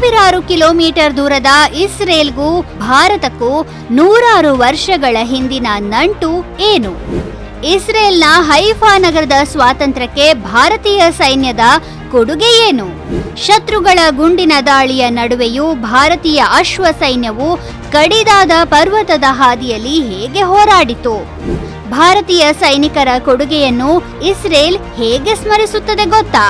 ಸಾವಿರಾರು ಕಿಲೋಮೀಟರ್ ದೂರದ ಇಸ್ರೇಲ್ಗೂ ಭಾರತಕ್ಕೂ ನೂರಾರು ವರ್ಷಗಳ ಹಿಂದಿನ ನಂಟು ಏನು? ಇಸ್ರೇಲ್ನ ಹೈಫಾ ನಗರದ ಸ್ವಾತಂತ್ರ್ಯಕ್ಕೆ ಭಾರತೀಯ ಸೈನ್ಯದ ಕೊಡುಗೆ ಏನು? ಶತ್ರುಗಳ ಗುಂಡಿನ ದಾಳಿಯ ನಡುವೆಯೂ ಭಾರತೀಯ ಅಶ್ವ ಸೈನ್ಯವು ಕಡಿದಾದ ಪರ್ವತದ ಹಾದಿಯಲ್ಲಿ ಹೇಗೆ ಹೋರಾಡಿತು? ಭಾರತೀಯ ಸೈನಿಕರ ಕೊಡುಗೆಯನ್ನು ಇಸ್ರೇಲ್ ಹೇಗೆ ಸ್ಮರಿಸುತ್ತದೆ ಗೊತ್ತಾ?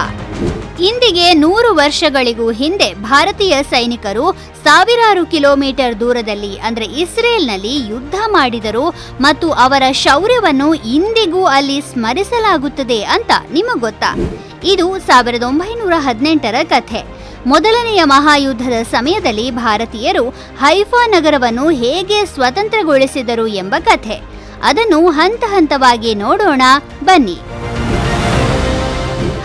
ಇಂದಿಗೆ 100 ವರ್ಷಗಳಿಗೂ ಹಿಂದೆ ಭಾರತೀಯ ಸೈನಿಕರು ಸಾವಿರಾರು ಕಿಲೋಮೀಟರ್ ದೂರದಲ್ಲಿ ಅಂದ್ರೆ ಇಸ್ರೇಲ್ನಲ್ಲಿ ಯುದ್ಧ ಮಾಡಿದರು ಮತ್ತು ಅವರ ಶೌರ್ಯವನ್ನು ಇಂದಿಗೂ ಅಲ್ಲಿ ಸ್ಮರಿಸಲಾಗುತ್ತದೆ ಅಂತ ನಿಮಗೆ ಗೊತ್ತಾ? ಇದು 1918ರ ಕಥೆ. ಮೊದಲನೆಯ ಮಹಾಯುದ್ಧದ ಸಮಯದಲ್ಲಿ ಭಾರತೀಯರು ಹೈಫಾ ನಗರವನ್ನು ಹೇಗೆ ಸ್ವತಂತ್ರಗೊಳಿಸಿದರು ಎಂಬ ಕಥೆ. ಅದನ್ನು ಹಂತ ಹಂತವಾಗಿ ನೋಡೋಣ ಬನ್ನಿ.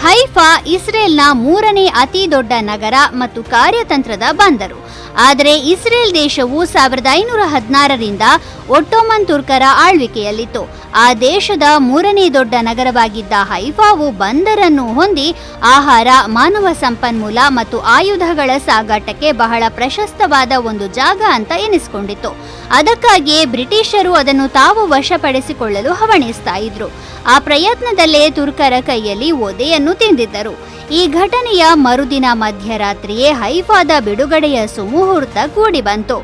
ಹೈಫಾ ಇಸ್ರೇಲ್ನ 3ನೇ ಅತಿ ದೊಡ್ಡ ನಗರ ಮತ್ತು ಕಾರ್ಯತಂತ್ರದ ಬಂದರು. ಆದರೆ ಇಸ್ರೇಲ್ ದೇಶವು 1516ರಿಂದ ಒಟ್ಟೋಮನ್ ತುರ್ಕರ ಆಳ್ವಿಕೆಯಲ್ಲಿತ್ತು. ಆ ದೇಶದ 3ನೇ ದೊಡ್ಡ ನಗರವಾಗಿದ್ದ ಹೈಫಾವು ಬಂದರನ್ನು ಹೊಂದಿ ಆಹಾರ, ಮಾನವ ಸಂಪನ್ಮೂಲ ಮತ್ತು ಆಯುಧಗಳ ಸಾಗಾಟಕ್ಕೆ ಬಹಳ ಪ್ರಶಸ್ತವಾದ ಒಂದು ಜಾಗ ಅಂತ ಎನಿಸಿಕೊಂಡಿತ್ತು. ಅದಕ್ಕಾಗಿಯೇ ಬ್ರಿಟಿಷರು ಅದನ್ನು ತಾವು ವಶಪಡಿಸಿಕೊಳ್ಳಲು ಹವಣಿಸ್ತಾ ಇದ್ರು. ಆ ಪ್ರಯತ್ನದಲ್ಲೇ ತುರ್ಕರ ಕೈಯಲ್ಲಿ ಒದೆಯನ್ನು ತಿಂದಿದ್ದರು. ಈ ಘಟನೆಯ ಮರುದಿನ ಮಧ್ಯರಾತ್ರಿಯೇ ಹೈಫಾದ ಬಿಡುಗಡೆಯ ಸುಮುಹೂರ್ತ ಕೂಡಿ ಬಂತು.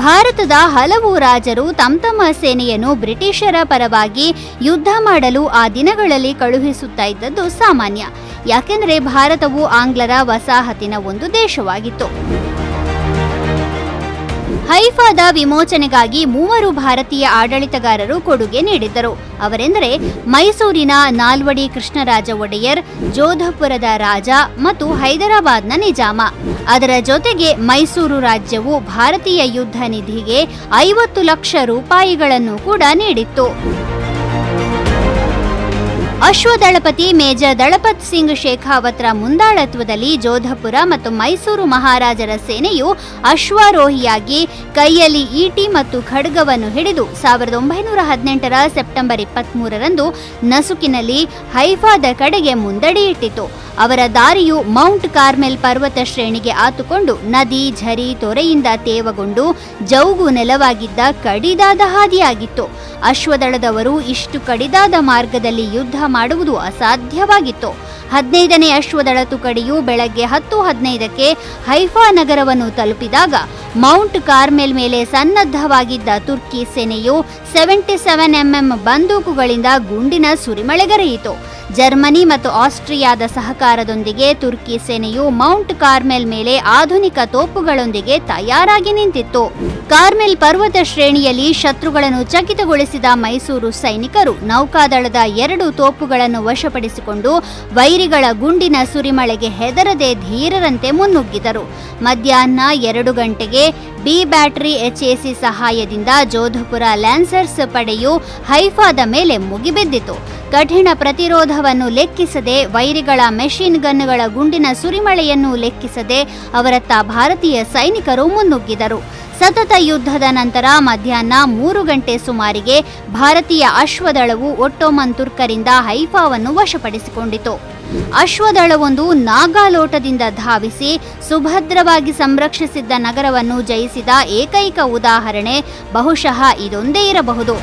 ಭಾರತದ ಹಲವು ರಾಜರು ತಮ್ಮ ಸೇನೆಯನ್ನು ಬ್ರಿಟಿಷರ ಪರವಾಗಿ ಯುದ್ಧ ಮಾಡಲು ಆ ದಿನಗಳಲ್ಲಿ ಕಳುಹಿಸುತ್ತಾ ಇದ್ದದ್ದು ಸಾಮಾನ್ಯ. ಯಾಕೆಂದರೆ ಭಾರತವು ಆಂಗ್ಲರ ವಸಾಹತಿನ ಒಂದು ದೇಶವಾಗಿತ್ತು. ಹೈಫಾದ ವಿಮೋಚನೆಗಾಗಿ 3 ಭಾರತೀಯ ಆಡಳಿತಗಾರರು ಕೊಡುಗೆ ನೀಡಿದ್ದರು. ಅವರೆಂದರೆ ಮೈಸೂರಿನ ನಾಲ್ವಡಿ ಕೃಷ್ಣರಾಜ ಒಡೆಯರ್, ಜೋಧಪುರದ ರಾಜ ಮತ್ತು ಹೈದರಾಬಾದ್ನ ನಿಜಾಮ. ಅದರ ಜೊತೆಗೆ ಮೈಸೂರು ರಾಜ್ಯವು ಭಾರತೀಯ ಯುದ್ಧ ನಿಧಿಗೆ 50 ಲಕ್ಷ ರೂಪಾಯಿಗಳನ್ನು ಕೂಡ ನೀಡಿತ್ತು. ಅಶ್ವದಳಪತಿ ಮೇಜರ್ ದಳಪತ್ ಸಿಂಗ್ ಶೇಖಾವತ್ರ ಮುಂದಾಳತ್ವದಲ್ಲಿ ಜೋಧಪುರ ಮತ್ತು ಮೈಸೂರು ಮಹಾರಾಜರ ಸೇನೆಯು ಅಶ್ವಾರೋಹಿಯಾಗಿ ಕೈಯಲ್ಲಿ ಈಟಿ ಮತ್ತು ಖಡ್ಗವನ್ನು ಹಿಡಿದು 1918ರ ಸೆಪ್ಟೆಂಬರ್ 23ರಂದು ನಸುಕಿನಲ್ಲಿ ಹೈಫಾದ ಕಡೆಗೆ ಮುಂದಡಿಯಿಟ್ಟಿತು. ಅವರ ದಾರಿಯು ಮೌಂಟ್ ಕಾರ್ಮೆಲ್ ಪರ್ವತ ಶ್ರೇಣಿಗೆ ಆತುಕೊಂಡು ನದಿ, ಝರಿ, ತೊರೆಯಿಂದ ತೇವಗೊಂಡು ಜೌಗು ನೆಲವಾಗಿದ್ದ ಕಡಿದಾದ ಹಾದಿಯಾಗಿತ್ತು. ಅಶ್ವದಳದವರು ಇಷ್ಟು ಕಡಿದಾದ ಮಾರ್ಗದಲ್ಲಿ ಯುದ್ಧ ಮಾಡುವುದು ಅಸಾಧ್ಯವಾಗಿತ್ತು. 15ನೇ ಅಶ್ವದಳ ತುಕಡಿಯು ಬೆಳಗ್ಗೆ 10:15ಕ್ಕೆ ಹೈಫಾ ನಗರವನ್ನು ತಲುಪಿದಾಗ ಮೌಂಟ್ ಕಾರ್ಮೆಲ್ ಮೇಲೆ ಸನ್ನದ್ಧವಾಗಿದ್ದ ತುರ್ಕಿ ಸೇನೆಯು 77mm ಬಂದೂಕುಗಳಿಂದ ಗುಂಡಿನ ಸುರಿಮಳೆಗರೆಯಿತು. ಜರ್ಮನಿ ಮತ್ತು ಆಸ್ಟ್ರಿಯಾದ ಸಹಕಾರದೊಂದಿಗೆ ತುರ್ಕಿ ಸೇನೆಯು ಮೌಂಟ್ ಕಾರ್ಮೆಲ್ ಮೇಲೆ ಆಧುನಿಕ ತೋಪುಗಳೊಂದಿಗೆ ತಯಾರಾಗಿ ನಿಂತಿತ್ತು. ಕಾರ್ಮೆಲ್ ಪರ್ವತ ಶ್ರೇಣಿಯಲ್ಲಿ ಶತ್ರುಗಳನ್ನು ಚಕಿತಗೊಳಿಸಿದ ಮೈಸೂರು ಸೈನಿಕರು ನೌಕಾದಳದ 2 ತೋಪುಗಳನ್ನು ವಶಪಡಿಸಿಕೊಂಡು ವೈರಿಗಳ ಗುಂಡಿನ ಸುರಿಮಳೆಗೆ ಹೆದರದೆ ಧೀರರಂತೆ ಮುನ್ನುಗ್ಗಿದರು. ಮಧ್ಯಾಹ್ನ 2 ಗಂಟೆಗೆ ಬಿ ಬ್ಯಾಟರಿ HAC ಸಹಾಯದಿಂದ ಜೋಧಪುರ ಲ್ಯಾನ್ಸರ್ಸ್ ಪಡೆಯು ಹೈಫಾದ ಮೇಲೆ ಮುಗಿಬಿದ್ದಿತು. ಕಠಿಣ ಪ್ರತಿರೋಧವನ್ನು ಲೆಕ್ಕಿಸದೆ, ವೈರಿಗಳ ಮೆಷಿನ್ ಗನ್ಗಳ ಗುಂಡಿನ ಸುರಿಮಳೆಯನ್ನು ಲೆಕ್ಕಿಸದೆ ಅವರತ್ತ ಭಾರತೀಯ ಸೈನಿಕರು ಮುನ್ನುಗ್ಗಿದರು. ಸತತ ಯುದ್ಧದ ನಂತರ ಮಧ್ಯಾಹ್ನ 3 ಗಂಟೆ ಸುಮಾರಿಗೆ ಭಾರತೀಯ ಅಶ್ವದಳವು ಒಟ್ಟೋಮನ್ ತುರ್ಕರಿಂದ ಹೈಫಾವನ್ನು ವಶಪಡಿಸಿಕೊಂಡಿತು. ಅಶ್ವದಳವೊಂದು ನಾಗಾಲೋಟದಿಂದ ಧಾವಿಸಿ ಸುಭದ್ರವಾಗಿ ಸಂರಕ್ಷಿಸಿದ್ದ ನಗರವನ್ನು ಜಯಿಸಿದ ಏಕೈಕ ಉದಾಹರಣೆ ಬಹುಶಃ ಇದೊಂದೇ ಇರಬಹುದು.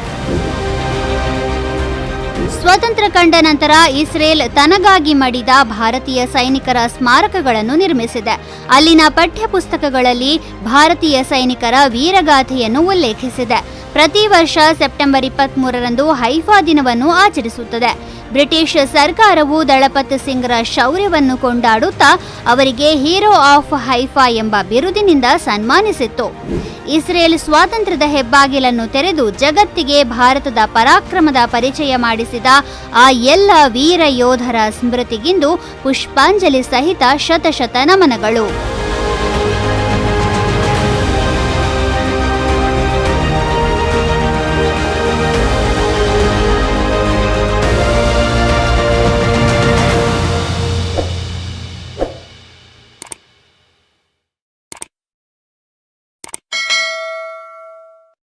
ಸ್ವಾತಂತ್ರ್ಯ ಕಂಡ ನಂತರ ಇಸ್ರೇಲ್ ತನಗಾಗಿ ಮಡಿದ ಭಾರತೀಯ ಸೈನಿಕರ ಸ್ಮಾರಕಗಳನ್ನು ನಿರ್ಮಿಸಿದೆ. ಅಲ್ಲಿನ ಪಠ್ಯಪುಸ್ತಕಗಳಲ್ಲಿ ಭಾರತೀಯ ಸೈನಿಕರ ವೀರಗಾಥೆಯನ್ನು ಉಲ್ಲೇಖಿಸಿದೆ. ಪ್ರತಿ ವರ್ಷ ಸೆಪ್ಟೆಂಬರ್ 23ರಂದು ಹೈಫಾ ದಿನವನ್ನು ಆಚರಿಸುತ್ತದೆ. ಬ್ರಿಟಿಷ್ ಸರ್ಕಾರವು ದಳಪತ್ ಸಿಂಗ್ರ ಶೌರ್ಯವನ್ನು ಕೊಂಡಾಡುತ್ತಾ ಅವರಿಗೆ ಹೀರೋ ಆಫ್ ಹೈಫಾ ಎಂಬ ಬಿರುದಿನಿಂದ ಸನ್ಮಾನಿಸಿತ್ತು. ಇಸ್ರೇಲ್ ಸ್ವಾತಂತ್ರ್ಯದ ಹೆಬ್ಬಾಗಿಲನ್ನು ತೆರೆದು ಜಗತ್ತಿಗೆ ಭಾರತದ ಪರಾಕ್ರಮದ ಪರಿಚಯ ಮಾಡಿಸಿದ ಆ ಎಲ್ಲ ವೀರ ಯೋಧರ ಸ್ಮೃತಿಗಿಂದು ಪುಷ್ಪಾಂಜಲಿ ಸಹಿತ ಶತಶತ ನಮನಗಳು.